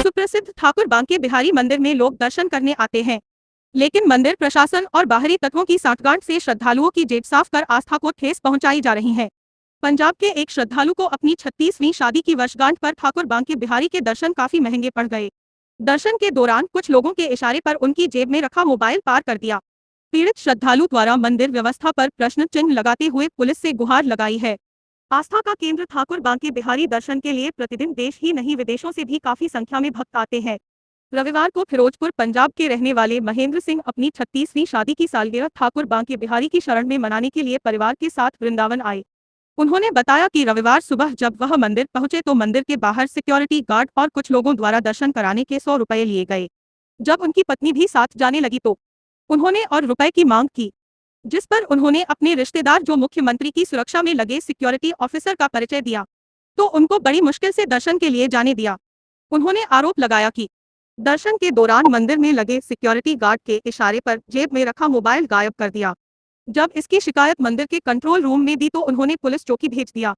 सुप्रसिद्ध ठाकुर बांके बिहारी मंदिर में लोग दर्शन करने आते हैं, लेकिन मंदिर प्रशासन और बाहरी तत्वों की सांठगांठ से श्रद्धालुओं की जेब साफ कर आस्था को ठेस पहुंचाई जा रही है। पंजाब के एक श्रद्धालु को अपनी 36वीं शादी की वर्षगांठ पर ठाकुर बांके बिहारी के दर्शन काफी महंगे पड़ गए। दर्शन के दौरान कुछ लोगों के इशारे पर उनकी जेब में रखा मोबाइल पार कर दिया। पीड़ित श्रद्धालु द्वारा मंदिर व्यवस्था पर प्रश्न चिन्ह लगाते हुए पुलिस से गुहार लगाई है। आस्था का केंद्र ठाकुर बांके बिहारी दर्शन के लिए प्रतिदिन देश ही नहीं विदेशों से भी काफी संख्या में भक्त आते हैं। रविवार को फिरोजपुर पंजाब के रहने वाले महेंद्र सिंह अपनी 36वीं शादी की सालगिरह ठाकुर बांके बिहारी की शरण में मनाने के लिए परिवार के साथ वृंदावन आए। उन्होंने बताया कि रविवार सुबह जब वह मंदिर पहुंचे तो मंदिर के बाहर सिक्योरिटी गार्ड और कुछ लोगों द्वारा दर्शन कराने के 100 रुपए लिए गए। जब उनकी पत्नी भी साथ जाने लगी तो उन्होंने और रुपए की मांग की, जिस पर उन्होंने अपने रिश्तेदार जो मुख्यमंत्री की सुरक्षा में लगे सिक्योरिटी ऑफिसर का परिचय दिया तो उनको बड़ी मुश्किल से दर्शन के लिए जाने दिया। उन्होंने आरोप लगाया कि दर्शन के दौरान मंदिर में लगे सिक्योरिटी गार्ड के इशारे पर जेब में रखा मोबाइल गायब कर दिया। जब इसकी शिकायत मंदिर के कंट्रोल रूम में दी तो उन्होंने पुलिस चौकी भेज दिया,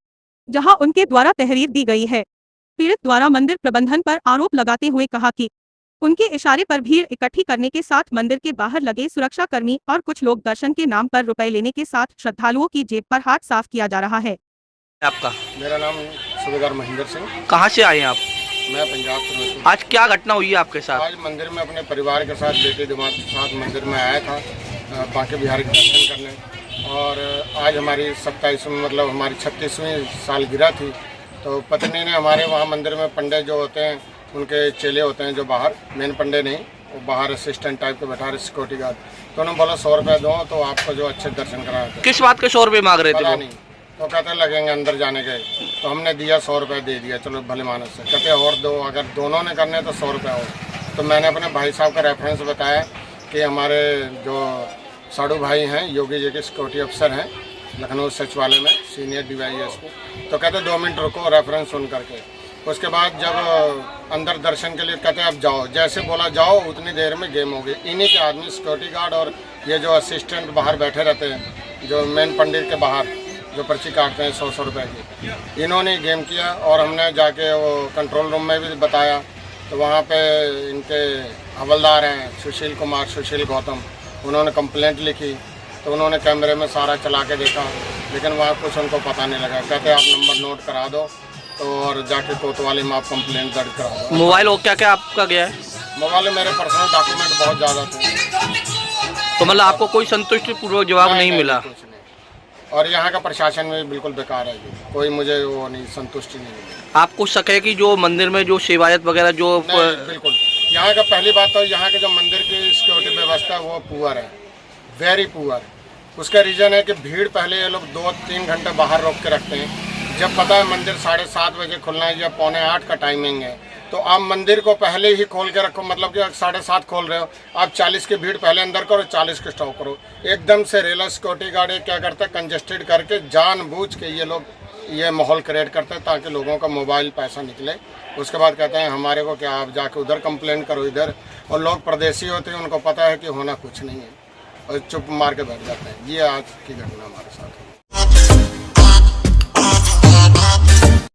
जहां उनके द्वारा तहरीर दी गई है। पीड़ित द्वारा मंदिर प्रबंधन पर आरोप लगाते हुए कहा कि उनके इशारे पर भीड़ इकट्ठी करने के साथ मंदिर के बाहर लगे सुरक्षाकर्मी और कुछ लोग दर्शन के नाम पर रुपए लेने के साथ श्रद्धालुओं की जेब पर हाथ साफ किया जा रहा है। आपका? मेरा नाम सूबेदार महेंद्र सिंह। कहाँ से आए हैं आप? मैं पंजाब से। आज क्या घटना हुई है आपके साथ? आज मंदिर में अपने परिवार के साथ बेटे दिमाग के साथ मंदिर में आया था बांके बिहारी के दर्शन करने, और आज हमारी 27वीं मतलब हमारी 36वीं सालगिरह थी। तो पत्नी ने हमारे वहाँ मंदिर में पंडित जो होते हैं उनके चेले होते हैं जो बाहर, मेन पंडित नहीं, वो बाहर असिस्टेंट टाइप के बैठा रहे सिक्योरिटी गार्ड, तो उन्होंने बोला 100 रुपये दो तो आपको जो अच्छे दर्शन कराए थे। किस बात के 100 रुपये मांग रहे थे? नहीं, तो कहते लगेंगे अंदर जाने के, तो हमने दिया 100 रुपये दे दिया, चलो भले मानस से। कहते और दो, अगर दोनों ने करने तो 100 रुपये और। तो मैंने अपने भाई साहब का रेफरेंस बताया कि हमारे जो साड़ू भाई हैं योगी जी के सिक्योरिटी अफसर हैं लखनऊ सचिवालय में सीनियर DYSP, तो कहते 2 मिनट रुको रेफरेंस सुन करके। उसके बाद जब अंदर दर्शन के लिए कहते अब जाओ, जैसे बोला जाओ उतनी देर में गेम हो गई। इन्हीं के आदमी सिक्योरिटी गार्ड और ये जो असिस्टेंट बाहर बैठे रहते हैं जो मेन पंडित के बाहर जो पर्ची काटते हैं 100 रुपये की, इन्होंने गेम किया। और हमने जाके वो कंट्रोल रूम में भी बताया, तो वहाँ पे इनके हवलदार हैं सुशील गौतम, उन्होंने कंप्लेंट लिखी। तो उन्होंने कैमरे में सारा चला के देखा, लेकिन वहाँ कुछ उनको पता नहीं लगा। कहते आप नंबर नोट करा दो तो और जाके कोतवाली में आप कंप्लेंट दर्ज करा दो। मोबाइल और क्या क्या आपका गया है? मोबाइल में मेरे पर्सनल डॉक्यूमेंट बहुत ज़्यादा थे। तो मतलब आपको कोई संतुष्टि पूर्वक जवाब नहीं मिला? कुछ नहीं। और यहाँ का प्रशासन भी बिल्कुल बेकार है, कोई मुझे वो नहीं, संतुष्टि नहीं मिली। आपको शक है कि जो मंदिर में जो सेवायत वगैरह जो बिल्कुल यहाँ का पहली बात तो यहाँ के जो मंदिर की सिक्योरिटी व्यवस्था है वो पुअर है, वेरी पुअर। उसका रीज़न है कि भीड़ पहले ये लोग 2-3 घंटे बाहर रोक के रखते हैं। जब पता है मंदिर 7:30 बजे खुलना है या 7:45 का टाइमिंग है, तो आप मंदिर को पहले ही खोल के रखो। मतलब कि 7:30 खोल रहे हो आप, 40 की भीड़ पहले अंदर करो, 40 की स्टॉप करो। एकदम से रेलवे सिक्योरिटी गार्ड क्या करता है, कंजेस्टेड करके जानबूझ के ये लोग ये माहौल क्रिएट करते हैं ताकि लोगों का मोबाइल पैसा निकले। उसके बाद कहते हैं हमारे को क्या, आप जाके उधर कंप्लेंट करो इधर। और लोग परदेसी होते हैं, उनको पता है कि होना कुछ नहीं है और चुप मार के बैठ जाते हैं। ये आज की घटना हमारे साथ है।